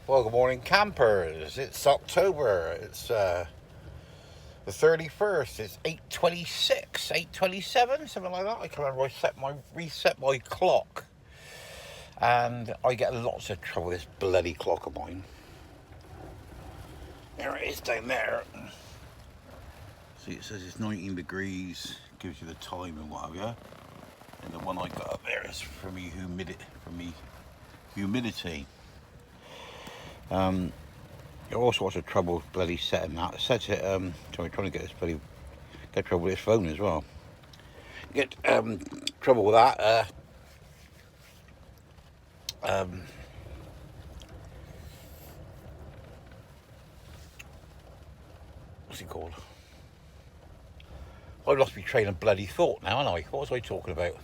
Well, good morning, campers. It's October. It's the 31st. It's 8:26, 8:27, something like that. I can't remember. I reset my clock, and I get lots of trouble with this bloody clock of mine. There it is down there. See, it says it's 19 degrees. Gives you the time and what have you. And the one I got up there is for me humidity. It also lots of trouble bloody setting that. It sets it. Trying to get this bloody get trouble with this phone as well. Get trouble with that. Um, what's it called? I've lost my train of bloody thought now, haven't I? What was I talking about?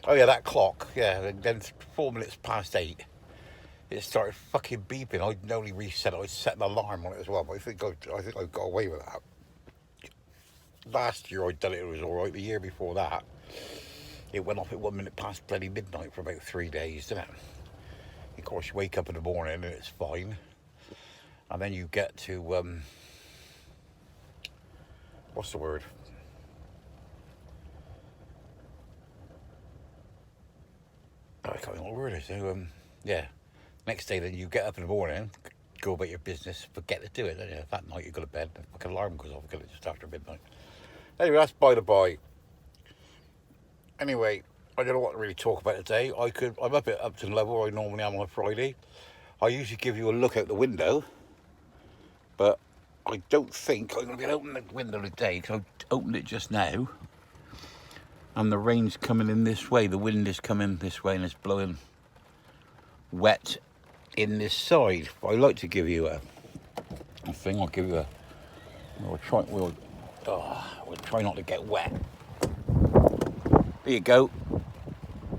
Oh yeah, that clock. Yeah, and then 4 minutes past 8, it started fucking beeping. I'd only reset it. I set an alarm on it as well, but I got away with that. Last year I'd done it. It was all right. The year before that, it went off at 1 minute past bloody midnight for about 3 days, didn't it? Of course, you wake up in the morning and it's fine, and then you get to what's the word? Oh, I can't remember what word it is. So, yeah. Next day, then you get up in the morning, go about your business, forget to do it. Don't you? That night you go to bed, the fucking alarm goes off just after midnight. Anyway, that's by the by. Anyway, I don't know what to really talk about today. I'm up at Upton level where I normally am on a Friday. I usually give you a look out the window, but I don't think I'm going to be able to open the window today because I opened it just now, and the rain's coming in this way. The wind is coming this way and it's blowing wet in this side. But I like to give you a thing. I'll give you a. We'll try not to get wet. There you go.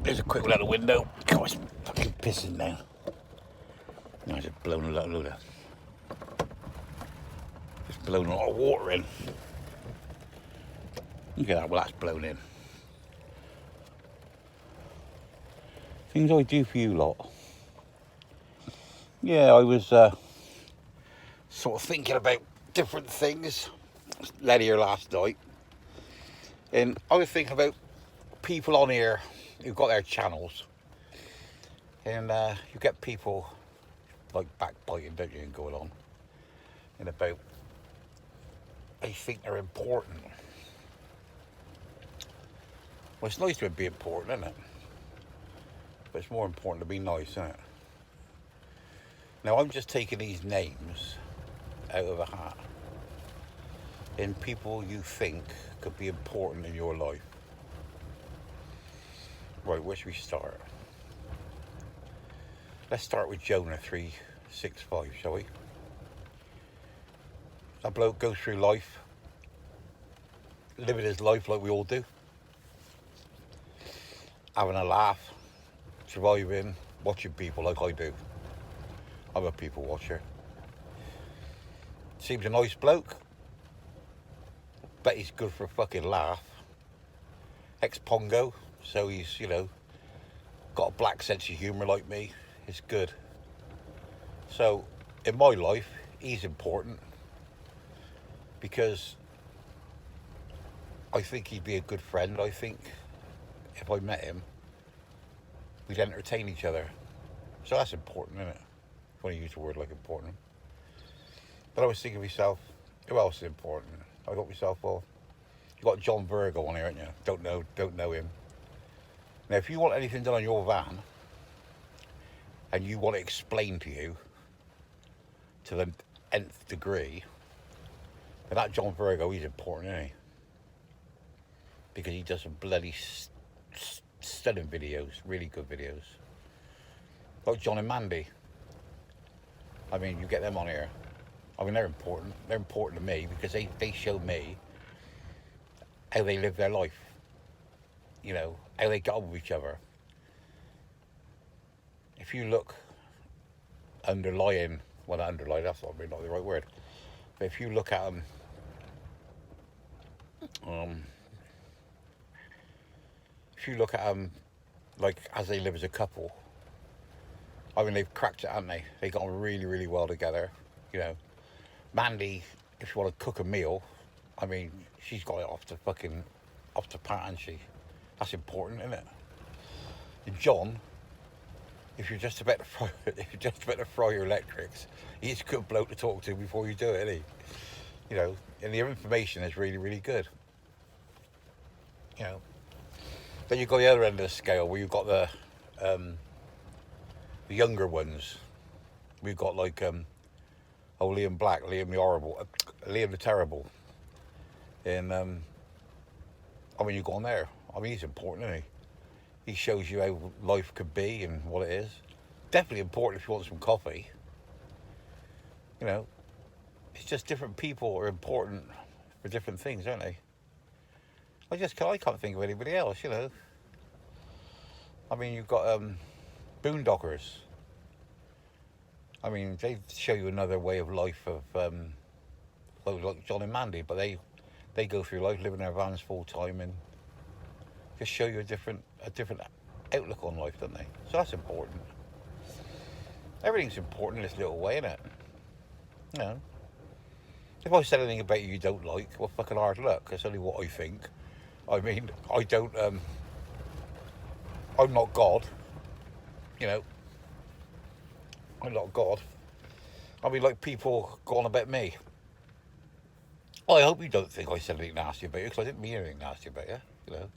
There's a quick look out the window. God, it's fucking pissing now. Now it's just blown a lot of Just blown a lot of water in. Look at that. Well, that's blown in. Things I do for you lot. Yeah, I was sort of thinking about different things. Led here last night, and I was thinking about people on here who've got their channels, and you get people like backbiting, don't you, and going on and about they think they're important. Well, it's nice to be important, isn't it? But it's more important to be nice, isn't it? Now, I'm just taking these names out of a hat, and people you think could be important in your life. Right, where should we start? Let's start with Jonah 365, shall we? That bloke goes through life, living his life like we all do, having a laugh, surviving, watching people like I do. I'm a people watcher. Seems a nice bloke. Bet he's good for a fucking laugh. Ex-Pongo, so he's, got a black sense of humour like me. It's good. So, in my life, he's important because I think he'd be a good friend. I think if I met him, we'd entertain each other. So that's important, isn't it? When you use a word like important. But I was thinking to myself, who else is important? I thought to myself, well, you got John Virgo on here, haven't you? Don't know him. Now, if you want anything done on your van, and you want it explained to you to the nth degree, then that John Virgo, he's important, isn't he? Because he does some bloody stunning videos, really good videos. Like John and Mandy. I mean, you get them on here. I mean, they're important. They're important to me because they show me how they live their life. How they get on with each other. If you look underlying, well, not underlying, that's not really not the right word. But if you look at them, like as they live as a couple, I mean, they've cracked it, haven't they? They got on really, really well together. You know, Mandy, if you want to cook a meal, I mean, she's got it off the pat, hasn't she? That's important, isn't it? And John, if you're just about to fry, if you're just about to fry your electrics, he's a good bloke to talk to before you do it, isn't he? You know, and the information is really, really good. You know, then you've got the other end of the scale where you've got the younger ones. We've got like Liam Black, Liam the Horrible, Liam the Terrible, and I mean, you've gone there. I mean, he's important, isn't he? He shows you how life could be and what it is. Definitely important if you want some coffee. You know, it's just different people are important for different things, aren't they? I can't think of anybody else. You know, I mean, you've got Boondockers. I mean, they show you another way of life of like John and Mandy, but they go through life living their vans full time and just show you a different outlook on life, don't they? So that's important. Everything's important in this little way, isn't it? You know, if I said anything about you don't like, well, fucking hard luck. That's only what I think. I mean, I don't. I'm not God. You know, I'm not God. I mean, like people go on about me. Well, I hope you don't think I said anything nasty about you, because I didn't mean anything nasty about you. You know,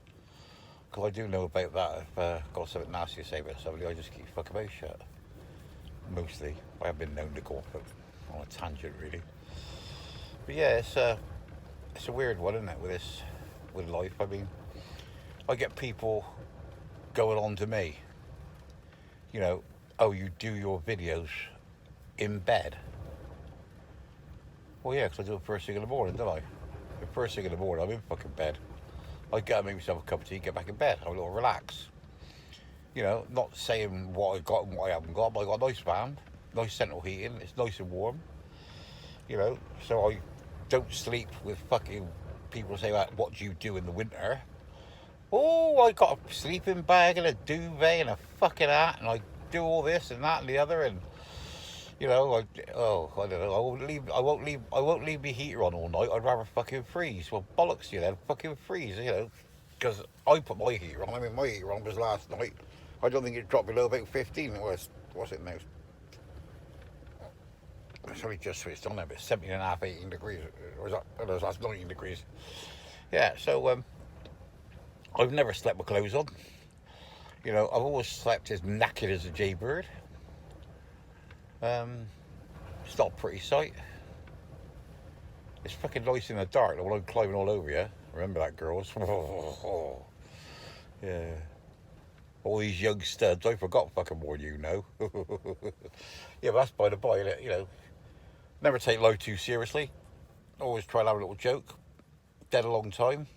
because I do know about that. If I've got something nasty to say about somebody, I just keep fucking mouth shut. Mostly, I have been known to go off on a tangent, really. But yeah, it's a weird one, isn't it? With life. I mean, I get people going on to me. You know, oh, you do your videos in bed. Well, yeah, because I do it first thing in the morning, don't I? The first thing in the morning, I'm in fucking bed. I go and make myself a cup of tea, get back in bed, have a little relax. You know, not saying what I got and what I haven't got, but I got a nice fan, nice central heating, it's nice and warm. You know, so I don't sleep with fucking people say, like, what do you do in the winter? Oh, I got a sleeping bag and a duvet and a fucking hat, and I do all this and that and the other, and you know, I don't know. I won't leave my heater on all night. I'd rather fucking freeze. Well, bollocks to you then, fucking freeze. You know, because I put my heater on. I mean, my heater on was last night. I don't think it dropped below about 15. What's it now? It's only just switched on there, but 17 and a half, 18 degrees. Or was that? Oh, no, that's 19 degrees. Yeah. So I've never slept with clothes on. You know, I've always slept as knackered as a jaybird. It's not a pretty sight. It's fucking nice in the dark while I'm climbing all over you. Remember that, girls? Yeah. All these young studs. I forgot fucking more than you know. Yeah, but that's by the by, you know. Never take life too seriously. Always try and have a little joke. Dead a long time.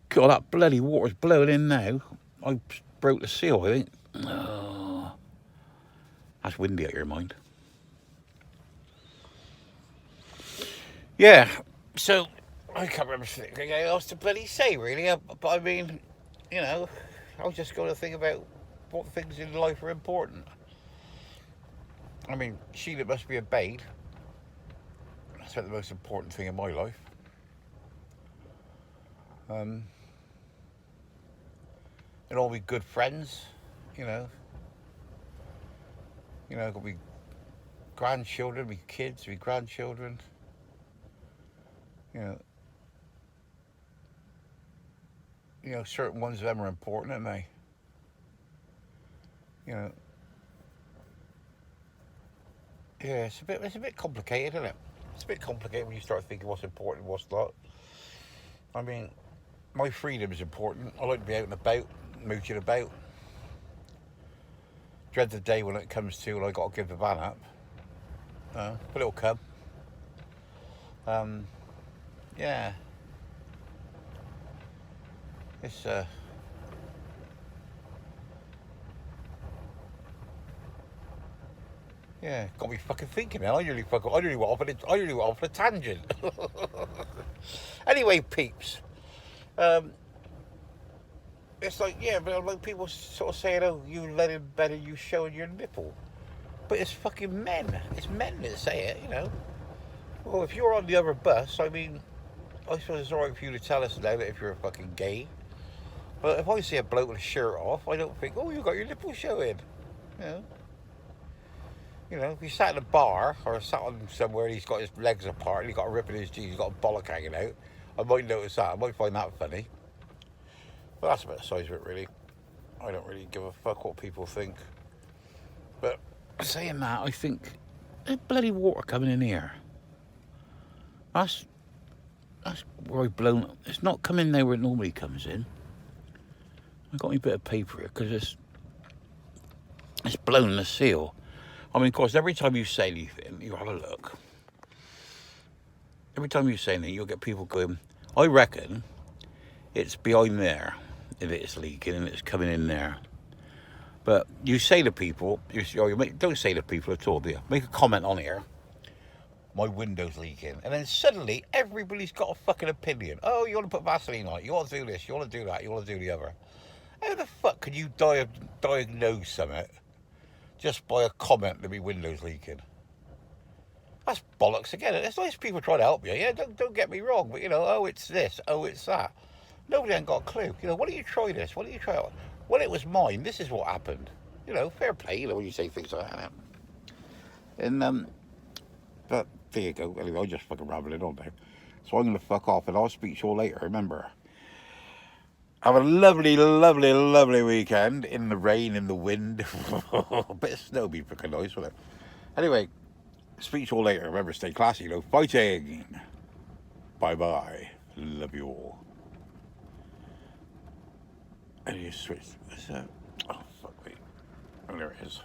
God, that bloody water's blowing in now. I broke the seal, I think. Oh, that's windy out your mind. Yeah, so I can't remember anything else to bloody say, really. But I mean, you know, I was just going to think about what things in life are important. I mean, Sheila must be obeyed. That's about the most important thing in my life. And all be good friends, you know. You know, got be grandchildren, be kids, be grandchildren. You know, certain ones of them are important, aren't they? You know, yeah, it's a bit complicated, isn't it? It's a bit complicated when you start thinking what's important and what's not. I mean, my freedom is important. I like to be out and about, mooching about. Dread the day when it comes to when I got to give the van up. A little cub. Yeah. It's yeah, got me fucking thinking now. I really went off on a tangent. Anyway, peeps. It's like, yeah, but like people sort of saying, oh, you let him better you showing your nipple. But it's fucking men. It's men that say it, you know. Well, if you're on the other bus, I mean, I suppose it's alright for you to tell us now that if you're a fucking gay. But if I see a bloke with a shirt off, I don't think, oh, you got your nipple showing. You know. You know, if he sat in a bar or sat on somewhere and he's got his legs apart and he's got a rip in his jeans, he's got a bollock hanging out, I might notice that. I might find that funny. But that's about the size of it, really. I don't really give a fuck what people think. But saying that, I think there's bloody water coming in here. That's where I've blown. It's not coming there where it normally comes in. I got me a bit of paper here because it's blown the seal. I mean, of course, every time you say anything, you have a look. Every time you say anything, you'll get people going, I reckon it's behind there if it's leaking and it's coming in there. But you say to people, don't say to people at all, do you? Make a comment on here, my window's leaking. And then suddenly, everybody's got a fucking opinion. Oh, you want to put Vaseline on it, you want to do this, you want to do that, you want to do the other. How the fuck can you diagnose something just by a comment that my window's leaking? That's bollocks again. It's nice people trying to help you. Yeah, don't get me wrong, but you know, oh, it's this, oh, it's that. Nobody ain't got a clue. You know, why don't you try this? Why don't you try it? Well, it was mine. This is what happened. You know, fair play. You know, when you say things like that. And but there you go. Anyway, I'm just fucking rambling on there. So I'm gonna fuck off, and I'll speak to you all later. Remember, have a lovely, lovely, lovely weekend in the rain, in the wind. A bit of snow be fucking nice, wouldn't it? Anyway. Speak to you all later. Remember, stay classy, you know, fighting. Bye-bye. Love you all. And you switch. Oh, fuck me. Oh, there it is.